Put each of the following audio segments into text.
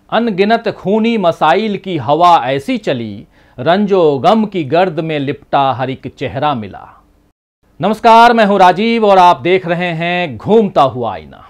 अनगिनत खूनी मसाइल की हवा ऐसी चली, रंजो गम की गर्द में लिपटा हर एक चेहरा मिला। नमस्कार, मैं हूं राजीव और आप देख रहे हैं घूमता हुआ आईना।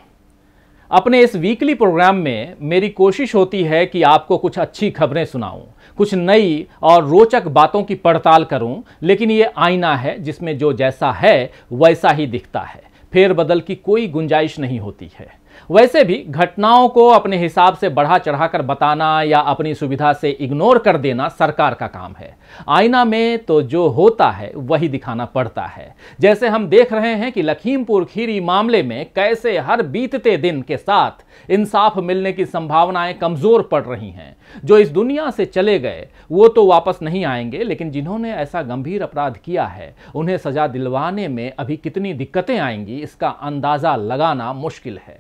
अपने इस वीकली प्रोग्राम में मेरी कोशिश होती है कि आपको कुछ अच्छी खबरें सुनाऊं, कुछ नई और रोचक बातों की पड़ताल करूं, लेकिन ये आईना है जिसमें जो जैसा है वैसा ही दिखता है। फेरबदल की कोई गुंजाइश नहीं होती है। वैसे भी घटनाओं को अपने हिसाब से बढ़ा चढ़ाकर बताना या अपनी सुविधा से इग्नोर कर देना सरकार का काम है। आईना में तो जो होता है वही दिखाना पड़ता है। जैसे हम देख रहे हैं कि लखीमपुर खीरी मामले में कैसे हर बीतते दिन के साथ इंसाफ मिलने की संभावनाएं कमजोर पड़ रही हैं। जो इस दुनिया से चले गए वो तो वापस नहीं आएंगे, लेकिन जिन्होंने ऐसा गंभीर अपराध किया है उन्हें सजा दिलवाने में अभी कितनी दिक्कतें आएंगी, इसका अंदाजा लगाना मुश्किल है।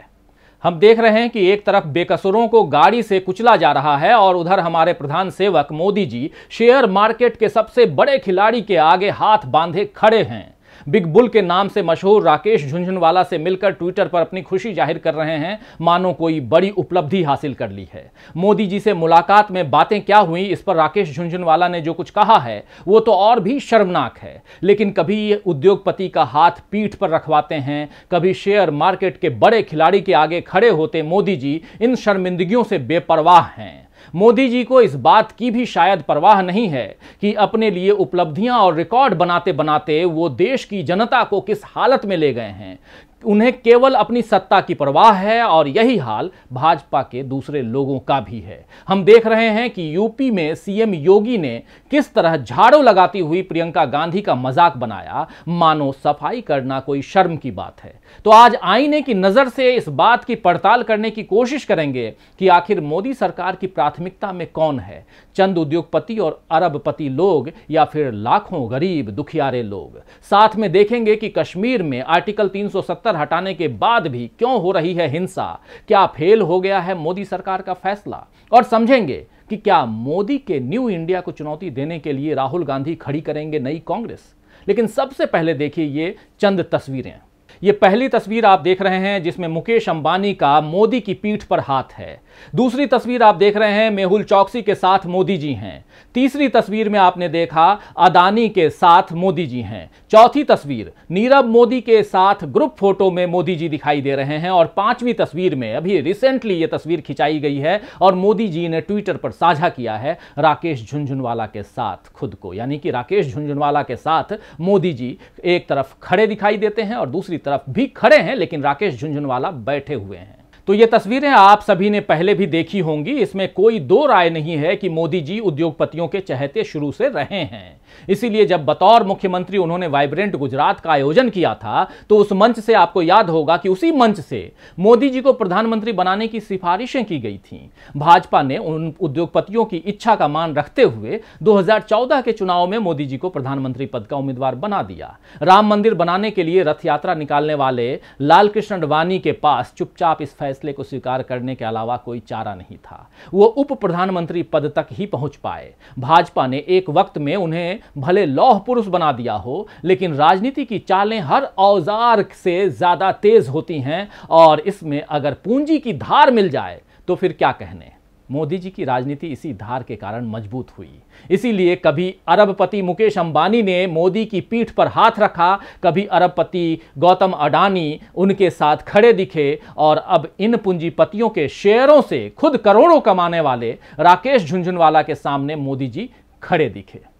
हम देख रहे हैं कि एक तरफ बेकसूरों को गाड़ी से कुचला जा रहा है और उधर हमारे प्रधान सेवक मोदी जी शेयर मार्केट के सबसे बड़े खिलाड़ी के आगे हाथ बांधे खड़े हैं। बिग बुल के नाम से मशहूर राकेश झुनझुनवाला से मिलकर ट्विटर पर अपनी खुशी जाहिर कर रहे हैं, मानो कोई बड़ी उपलब्धि हासिल कर ली है। मोदी जी से मुलाकात में बातें क्या हुई, इस पर राकेश झुनझुनवाला ने जो कुछ कहा है वो तो और भी शर्मनाक है। लेकिन कभी ये उद्योगपति का हाथ पीठ पर रखवाते हैं, कभी शेयर मार्केट के बड़े खिलाड़ी के आगे खड़े होते मोदी जी इन शर्मिंदगियों से बेपरवाह हैं। मोदी जी को इस बात की भी शायद परवाह नहीं है कि अपने लिए उपलब्धियां और रिकॉर्ड बनाते बनाते वो देश की जनता को किस हालत में ले गए हैं। उन्हें केवल अपनी सत्ता की परवाह है और यही हाल भाजपा के दूसरे लोगों का भी है। हम देख रहे हैं कि यूपी में सीएम योगी ने किस तरह झाड़ू लगाती हुई प्रियंका गांधी का मजाक बनाया, मानो सफाई करना कोई शर्म की बात है। तो आज आईने की नजर से इस बात की पड़ताल करने की कोशिश करेंगे कि आखिर मोदी सरकार की प्राथमिकता में कौन है, चंद उद्योगपति और अरबपति लोग या फिर लाखों गरीब दुखियारे लोग। साथ में देखेंगे कि कश्मीर में आर्टिकल 370 हटाने के बाद भी क्यों हो रही है हिंसा, क्या फेल हो गया है मोदी सरकार का फैसला, और समझेंगे कि क्या मोदी के न्यू इंडिया को चुनौती देने के लिए राहुल गांधी खड़ी करेंगे नई कांग्रेस। लेकिन सबसे पहले देखिए ये चंद तस्वीरें। ये पहली तस्वीर आप देख रहे हैं जिसमें मुकेश अंबानी का मोदी की पीठ पर हाथ है। दूसरी तस्वीर आप देख रहे हैं मेहुल चौकसी के साथ मोदी जी हैं। तीसरी तस्वीर में आपने देखा अदानी के साथ मोदी जी हैं। चौथी तस्वीर नीरव मोदी के साथ ग्रुप फोटो में मोदी जी दिखाई दे रहे हैं। और पांचवी तस्वीर में अभी रिसेंटली ये तस्वीर खिंचाई गई है और मोदी जी ने ट्विटर पर साझा किया है राकेश झुनझुनवाला के साथ खुद को, यानी कि राकेश झुनझुनवाला के साथ मोदी जी एक तरफ खड़े दिखाई देते हैं और दूसरी तरफ भी खड़े हैं, लेकिन राकेश झुनझुनवाला बैठे हुए हैं। तो ये तस्वीरें आप सभी ने पहले भी देखी होंगी। इसमें कोई दो राय नहीं है कि मोदी जी उद्योगपतियों के चहेते शुरू से रहे हैं। इसीलिए जब बतौर मुख्यमंत्री उन्होंने वाइब्रेंट गुजरात का आयोजन किया था तो उस मंच से आपको याद होगा कि उसी मंच से मोदी जी को प्रधानमंत्री बनाने की सिफारिशें की गई थीं। भाजपा ने उन उद्योगपतियों की इच्छा का मान रखते हुए 2014 के चुनाव में मोदी जी को प्रधानमंत्री पद का उम्मीदवार बना दिया। राम मंदिर बनाने के लिए रथ यात्रा निकालने वाले लालकृष्ण अडवाणी के पास चुपचाप इस फैसले को स्वीकार करने के अलावा कोई चारा नहीं था। वो उप प्रधानमंत्री पद तक ही पहुंच पाए। भाजपा ने एक वक्त में उन्हें भले लौह पुरुष बना दिया हो, लेकिन राजनीति की चालें हर औजार से ज्यादा तेज होती हैं और इसमें अगर पूंजी की धार मिल जाए तो फिर क्या कहने। मोदी जी की राजनीति इसी धार के कारण मजबूत हुई। इसीलिए कभी अरबपति मुकेश अंबानी ने मोदी की पीठ पर हाथ रखा, कभी अरबपति गौतम अडानी उनके साथ खड़े दिखे और अब इन पूंजीपतियों के शेयरों से खुद करोड़ों कमाने वाले राकेश झुनझुनवाला के सामने मोदी जी खड़े दिखे।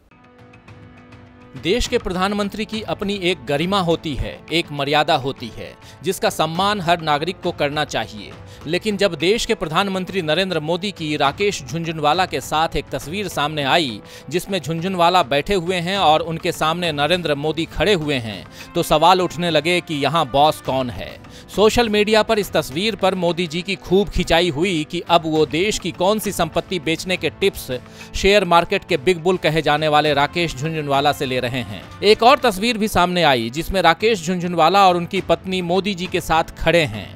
देश के प्रधानमंत्री की अपनी एक गरिमा होती है, एक मर्यादा होती है जिसका सम्मान हर नागरिक को करना चाहिए। लेकिन जब देश के प्रधानमंत्री नरेंद्र मोदी की राकेश झुनझुनवाला के साथ एक तस्वीर सामने आई जिसमें झुनझुनवाला बैठे हुए हैं और उनके सामने नरेंद्र मोदी खड़े हुए हैं, तो सवाल उठने लगे कि यहाँ बॉस कौन है। सोशल मीडिया पर इस तस्वीर पर मोदी जी की खूब खिंचाई हुई कि अब वो देश की कौन सी संपत्ति बेचने के टिप्स शेयर मार्केट के बिग बुल कहे जाने वाले राकेश झुनझुनवाला से ले रहे हैं। एक और तस्वीर भी सामने आई जिसमें राकेश झुनझुनवाला और उनकी पत्नी मोदी जी के साथ खड़े हैं।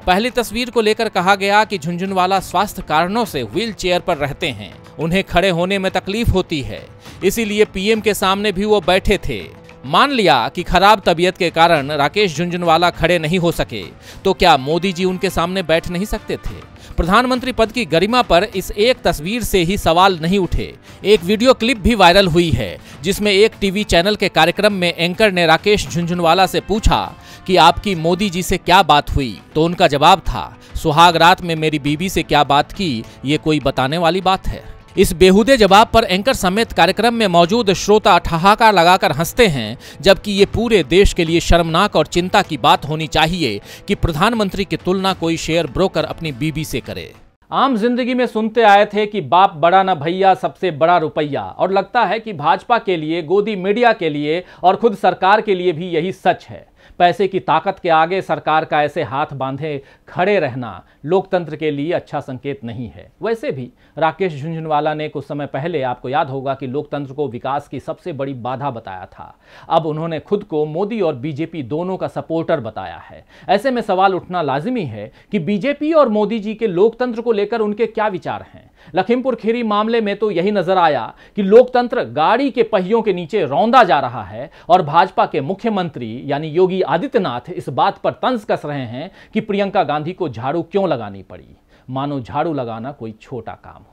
पहली तस्वीर को लेकर कहा गया कि झुनझुनवाला स्वास्थ्य कारणों से व्हील चेयर पर रहते हैं, उन्हें खड़े होने में तकलीफ होती है, इसीलिए पीएम के सामने भी वो बैठे थे। मान लिया कि खराब तबीयत के कारण राकेश झुनझुनवाला खड़े नहीं हो सके, तो क्या मोदी जी उनके सामने बैठ नहीं सकते थे? प्रधानमंत्री पद की गरिमा पर इस एक तस्वीर से ही सवाल नहीं उठे। एक वीडियो क्लिप भी वायरल हुई है, जिसमें एक टीवी चैनल के कार्यक्रम में एंकर ने राकेश झुनझुनवाला से पूछा कि आपकी मोदी जी से क्या बात हुई, तो उनका जवाब था, सुहाग रात में मेरी बीबी से क्या बात की, ये कोई बताने वाली बात है। इस बेहुदे जवाब पर एंकर समेत कार्यक्रम में मौजूद श्रोता ठहाका लगाकर हंसते हैं, जबकि ये पूरे देश के लिए शर्मनाक और चिंता की बात होनी चाहिए कि प्रधानमंत्री की तुलना कोई शेयर ब्रोकर अपनी बीबी से करे। आम जिंदगी में सुनते आए थे कि बाप बड़ा न भैया, सबसे बड़ा रुपया, और लगता है कि भाजपा के लिए, गोदी मीडिया के लिए और खुद सरकार के लिए भी यही सच है। पैसे की ताकत के आगे सरकार का ऐसे हाथ बांधे खड़े रहना लोकतंत्र के लिए अच्छा संकेत नहीं है। वैसे भी राकेश झुनझुनवाला ने कुछ समय पहले, आपको याद होगा, कि लोकतंत्र को विकास की सबसे बड़ी बाधा बताया था। अब उन्होंने खुद को मोदी और बीजेपी दोनों का सपोर्टर बताया है। ऐसे में सवाल उठना लाजिमी है कि बीजेपी और मोदी जी के लोकतंत्र को लेकर उनके क्या विचार हैं। लखीमपुर खीरी मामले में तो यही नजर आया कि लोकतंत्र गाड़ी के पहियों के नीचे रौंदा जा रहा है और भाजपा के मुख्यमंत्री यानी योगी आदित्यनाथ इस बात पर तंज कस रहे हैं कि प्रियंका गांधी को झाड़ू क्यों लगानी पड़ी, मानो झाड़ू लगाना कोई छोटा काम हो।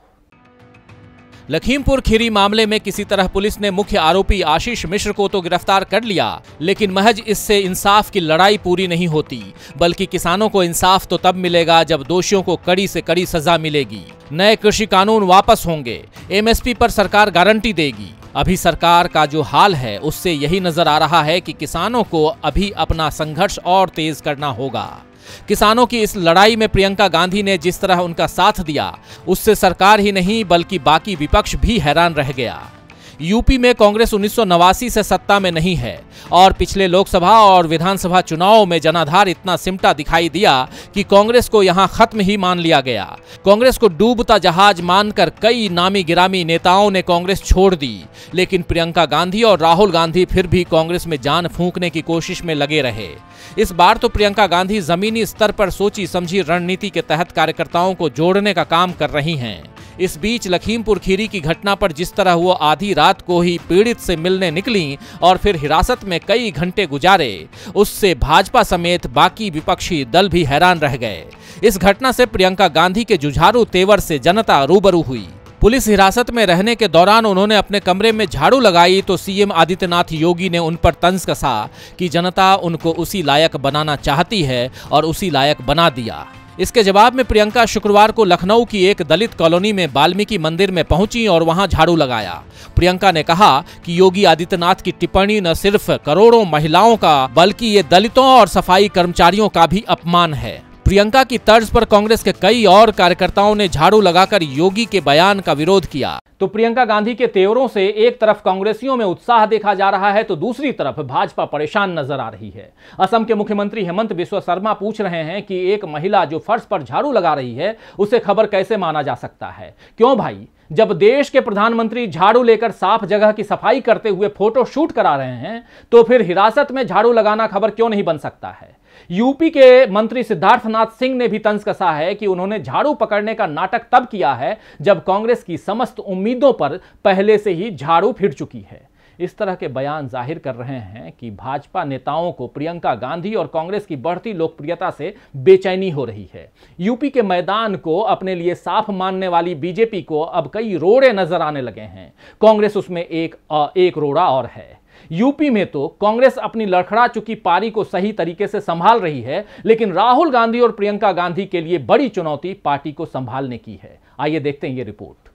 लखीमपुर खीरी मामले में किसी तरह पुलिस ने मुख्य आरोपी आशीष मिश्र को तो गिरफ्तार कर लिया, लेकिन महज इससे इंसाफ की लड़ाई पूरी नहीं होती, बल्कि किसानों को इंसाफ तो तब मिलेगा जब दोषियों को कड़ी से कड़ी सजा मिलेगी। नए कृषि कानून वापस होंगे, एमएसपी पर सरकार गारंटी देगी। अभी सरकार का जो हाल है उससे यही नजर आ रहा है कि किसानों को अभी अपना संघर्ष और तेज करना होगा। किसानों की इस लड़ाई में प्रियंका गांधी ने जिस तरह उनका साथ दिया, उससे सरकार ही नहीं बल्कि बाकी विपक्ष भी हैरान रह गया। यूपी में कांग्रेस 1989 से सत्ता में नहीं है और पिछले लोकसभा और विधानसभा चुनावों में जनाधार इतना सिमटा दिखाई दिया कि कांग्रेस को यहां खत्म ही मान लिया गया। कांग्रेस को डूबता जहाज मानकर कई नामी गिरामी नेताओं ने कांग्रेस छोड़ दी, लेकिन प्रियंका गांधी और राहुल गांधी फिर भी कांग्रेस में जान फूंकने की कोशिश में लगे रहे। इस बार तो प्रियंका गांधी जमीनी स्तर पर सोची समझी रणनीति के तहत कार्यकर्ताओं को जोड़ने का काम कर रही हैं। इस बीच लखीमपुर खीरी की घटना पर जिस तरह वो आधी रात को ही पीड़ित से मिलने निकली और फिर हिरासत में कई घंटे गुजारे, उससे भाजपा समेत बाकी विपक्षी दल भी हैरान रह गए। इस घटना से प्रियंका गांधी के जुझारू तेवर से जनता रूबरू हुई। पुलिस हिरासत में रहने के दौरान उन्होंने अपने कमरे में झाड़ू लगाई तो सीएम आदित्यनाथ योगी ने उन पर तंज कसा कि जनता उनको उसी लायक बनाना चाहती है और उसी लायक बना दिया। इसके जवाब में प्रियंका शुक्रवार को लखनऊ की एक दलित कॉलोनी में वाल्मीकि मंदिर में पहुंची और वहां झाड़ू लगाया। प्रियंका ने कहा कि योगी आदित्यनाथ की टिप्पणी न सिर्फ करोड़ों महिलाओं का बल्कि ये दलितों और सफाई कर्मचारियों का भी अपमान है। प्रियंका की तर्ज पर कांग्रेस के कई और कार्यकर्ताओं ने झाड़ू लगाकर योगी के बयान का विरोध किया। तो प्रियंका गांधी के तेवरों से एक तरफ कांग्रेसियों में उत्साह देखा जा रहा है तो दूसरी तरफ भाजपा परेशान नजर आ रही है। असम के मुख्यमंत्री हेमंत बिस्वा शर्मा पूछ रहे हैं कि एक महिला जो फर्श पर झाड़ू लगा रही है उसे खबर कैसे माना जा सकता है। क्यों भाई, जब देश के प्रधानमंत्री झाड़ू लेकर साफ जगह की सफाई करते हुए फोटो शूट करा रहे हैं तो फिर हिरासत में झाड़ू लगाना खबर क्यों नहीं बन सकता है। यूपी के मंत्री सिद्धार्थनाथ सिंह ने भी तंज कसा है कि उन्होंने झाड़ू पकड़ने का नाटक तब किया है जब कांग्रेस की समस्त उम्मीदों पर पहले से ही झाड़ू फिर चुकी है। इस तरह के बयान जाहिर कर रहे हैं कि भाजपा नेताओं को प्रियंका गांधी और कांग्रेस की बढ़ती लोकप्रियता से बेचैनी हो रही है। यूपी के मैदान को अपने लिए साफ मानने वाली बीजेपी को अब कई रोड़े नजर आने लगे हैं। कांग्रेस उसमें एक रोड़ा और है। यूपी में तो कांग्रेस अपनी लड़खड़ा चुकी पारी को सही तरीके से संभाल रही है, लेकिन राहुल गांधी और प्रियंका गांधी के लिए बड़ी चुनौती पार्टी को संभालने की है। आइए देखते हैं ये रिपोर्ट।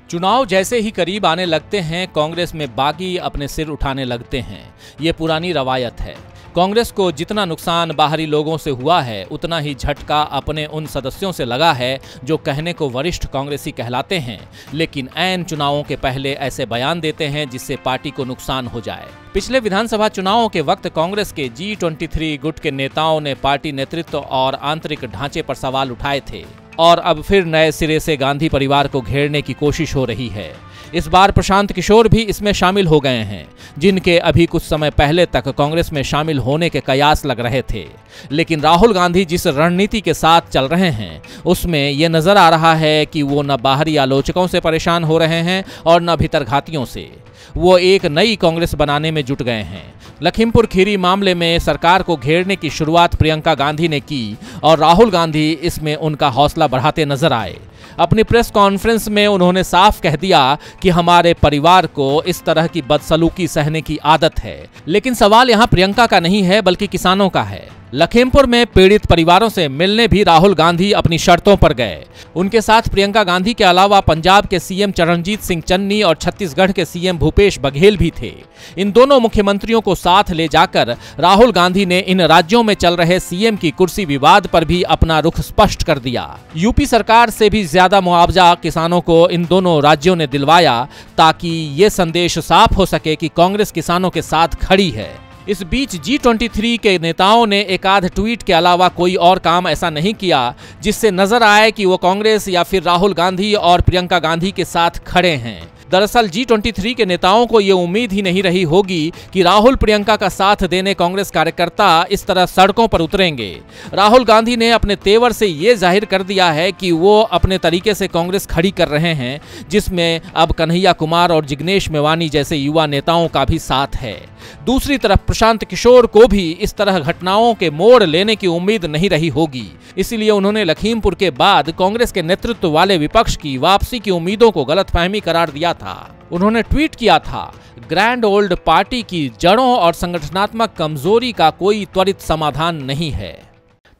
चुनाव जैसे ही करीब आने लगते हैं कांग्रेस में बागी अपने सिर उठाने लगते हैं। ये पुरानी रवायत है। कांग्रेस को जितना नुकसान बाहरी लोगों से हुआ है उतना ही झटका अपने उन सदस्यों से लगा है जो कहने को वरिष्ठ कांग्रेसी कहलाते हैं, लेकिन ऐन चुनावों के पहले ऐसे बयान देते हैं जिससे पार्टी को नुकसान हो जाए। पिछले विधानसभा चुनावों के वक्त कांग्रेस के G23 गुट के नेताओं ने पार्टी नेतृत्व और आंतरिक ढांचे पर सवाल उठाए थे और अब फिर नए सिरे से गांधी परिवार को घेरने की कोशिश हो रही है। इस बार प्रशांत किशोर भी इसमें शामिल हो गए हैं, जिनके अभी कुछ समय पहले तक कांग्रेस में शामिल होने के कयास लग रहे थे। लेकिन राहुल गांधी जिस रणनीति के साथ चल रहे हैं उसमें यह नजर आ रहा है कि वो न बाहरी आलोचकों से परेशान हो रहे हैं और न भीतरघातियों से। वो एक नई कांग्रेस बनाने में जुट गए हैं। लखीमपुर खीरी मामले में सरकार को घेरने की शुरुआत प्रियंका गांधी ने की और राहुल गांधी इसमें उनका हौसला बढ़ाते नजर आए। अपनी प्रेस कॉन्फ्रेंस में उन्होंने साफ कह दिया कि हमारे परिवार को इस तरह की बदसलूकी सहने की आदत है। लेकिन सवाल यहां प्रियंका का नहीं है बल्कि किसानों का है। लखीमपुर में पीड़ित परिवारों से मिलने भी राहुल गांधी अपनी शर्तों पर गए। उनके साथ प्रियंका गांधी के अलावा पंजाब के सीएम चरणजीत सिंह चन्नी और छत्तीसगढ़ के सीएम भूपेश बघेल भी थे। इन दोनों मुख्यमंत्रियों को साथ ले जाकर राहुल गांधी ने इन राज्यों में चल रहे सीएम की कुर्सी विवाद पर भी अपना रुख स्पष्ट कर दिया। यूपी सरकार से भी ज्यादा मुआवजा किसानों को इन दोनों राज्यों ने दिलवाया ताकि ये संदेश साफ हो सके कि कांग्रेस किसानों के साथ खड़ी है। इस बीच G23 के नेताओं ने एक आध ट्वीट के अलावा कोई और काम ऐसा नहीं किया जिससे नजर आए कि वो कांग्रेस या फिर राहुल गांधी और प्रियंका गांधी के साथ खड़े हैं। दरअसल G23 के नेताओं को ये उम्मीद ही नहीं रही होगी कि राहुल प्रियंका का साथ देने कांग्रेस कार्यकर्ता इस तरह सड़कों पर उतरेंगे। राहुल गांधी ने अपने तेवर से ये जाहिर कर दिया है कि वो अपने तरीके से कांग्रेस खड़ी कर रहे हैं, जिसमें अब कन्हैया कुमार और जिग्नेश मेवानी जैसे युवा नेताओं का भी साथ है। दूसरी तरफ प्रशांत किशोर को भी इस तरह घटनाओं के मोड़ लेने की उम्मीद नहीं रही होगी, इसलिए उन्होंने लखीमपुर के बाद कांग्रेस के नेतृत्व वाले विपक्ष की वापसी की उम्मीदों को गलतफहमी करार दिया था। उन्होंने ट्वीट किया था, ग्रैंड ओल्ड पार्टी की जड़ों और संगठनात्मक कमजोरी का कोई त्वरित समाधान नहीं है।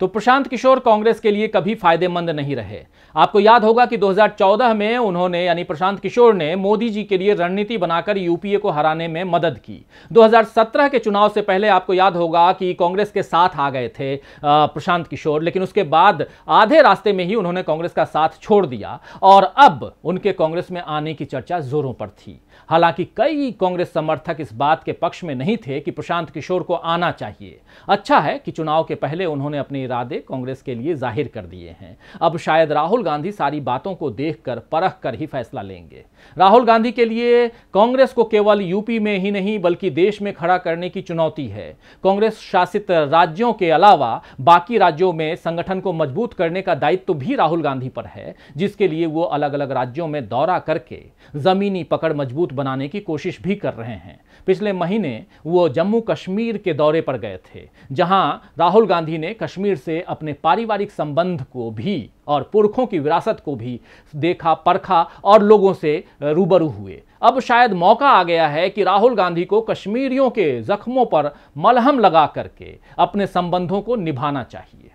तो प्रशांत किशोर कांग्रेस के लिए कभी फायदेमंद नहीं रहे। आपको याद होगा कि 2014 में उन्होंने यानी प्रशांत किशोर ने मोदी जी के लिए रणनीति बनाकर यूपीए को हराने में मदद की। 2017 के चुनाव से पहले आपको याद होगा कि कांग्रेस के साथ आ गए थे प्रशांत किशोर, लेकिन उसके बाद आधे रास्ते में ही उन्होंने कांग्रेस का साथ छोड़ दिया और अब उनके कांग्रेस में आने की चर्चा जोरों पर थी। हालांकि कई कांग्रेस समर्थक इस बात के पक्ष में नहीं थे कि प्रशांत किशोर को आना चाहिए। अच्छा है कि चुनाव के पहले उन्होंने अपने इरादे कांग्रेस के लिए जाहिर कर दिए हैं। अब शायद राहुल गांधी सारी बातों को देखकर परख कर ही फैसला लेंगे। राहुल गांधी के लिए कांग्रेस को केवल यूपी में ही नहीं बल्कि देश में खड़ा करने की चुनौती है। कांग्रेस शासित राज्यों के अलावा बाकी राज्यों में संगठन को मजबूत करने का दायित्व भी राहुल गांधी पर है, जिसके लिए वो अलग अलग राज्यों में दौरा करके जमीनी पकड़ मजबूत बनाने की कोशिश भी कर रहे हैं। पिछले महीने वो जम्मू कश्मीर के दौरे पर गए थे, जहां राहुल गांधी ने कश्मीर से अपने पारिवारिक संबंध को भी और पुरखों की विरासत को भी देखा, परखा और लोगों से रूबरू हुए। अब शायद मौका आ गया है कि राहुल गांधी को कश्मीरियों के जख्मों पर मलहम लगा करके अपने संबंधों को निभाना चाहिए।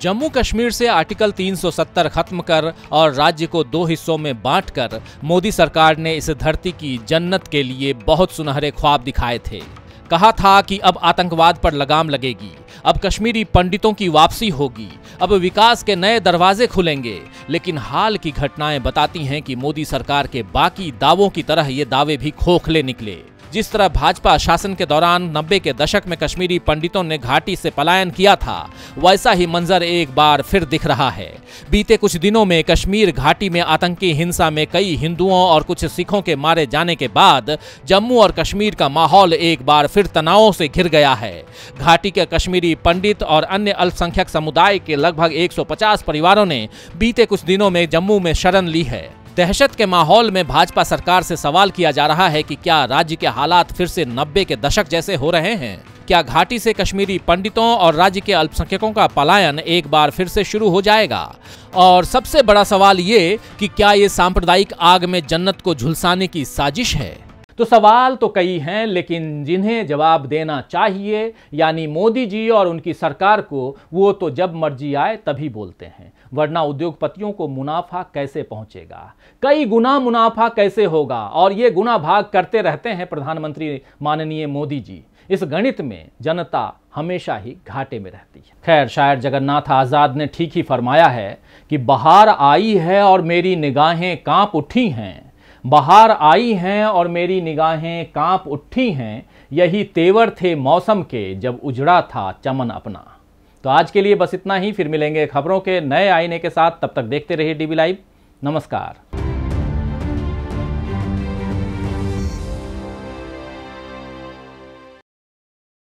जम्मू कश्मीर से आर्टिकल 370 खत्म कर और राज्य को 2 हिस्सों में बांटकर मोदी सरकार ने इस धरती की जन्नत के लिए बहुत सुनहरे ख्वाब दिखाए थे। कहा था कि अब आतंकवाद पर लगाम लगेगी, अब कश्मीरी पंडितों की वापसी होगी, अब विकास के नए दरवाजे खुलेंगे। लेकिन हाल की घटनाएं बताती हैं कि मोदी सरकार के बाकी दावों की तरह ये दावे भी खोखले निकले। जिस तरह भाजपा शासन के दौरान 90 के दशक में कश्मीरी पंडितों ने घाटी से पलायन किया था, वैसा ही मंजर एक बार फिर दिख रहा है। बीते कुछ दिनों में कश्मीर घाटी में आतंकी हिंसा में कई हिंदुओं और कुछ सिखों के मारे जाने के बाद जम्मू और कश्मीर का माहौल एक बार फिर तनावों से घिर गया है। घाटी के कश्मीरी पंडित और अन्य अल्पसंख्यक समुदाय के लगभग 150 परिवारों ने बीते कुछ दिनों में जम्मू में शरण ली है। दहशत के माहौल में भाजपा सरकार से सवाल किया जा रहा है कि क्या राज्य के हालात फिर से 90 के दशक जैसे हो रहे हैं? क्या घाटी से कश्मीरी पंडितों और राज्य के अल्पसंख्यकों का पलायन एक बार फिर से शुरू हो जाएगा? और सबसे बड़ा सवाल ये कि क्या ये सांप्रदायिक आग में जन्नत को झुलसाने की साजिश है? तो सवाल तो कई हैं, लेकिन जिन्हें जवाब देना चाहिए यानी मोदी जी और उनकी सरकार को, वो तो जब मर्जी आए तभी बोलते हैं, वरना उद्योगपतियों को मुनाफा कैसे पहुंचेगा, कई गुना मुनाफा कैसे होगा, और ये गुना भाग करते रहते हैं प्रधानमंत्री माननीय मोदी जी। इस गणित में जनता हमेशा ही घाटे में रहती है। खैर, शायर जगन्नाथ आजाद ने ठीक ही फरमाया है कि बहार आई है और मेरी निगाहें कांप उठी हैं, बहार आई हैं और मेरी निगाहें कांप उठी हैं, यही तेवर थे मौसम के जब उजड़ा था चमन अपना। तो आज के लिए बस इतना ही, फिर मिलेंगे खबरों के नए आईने के साथ। तब तक देखते रहिए डीबी लाइव। नमस्कार।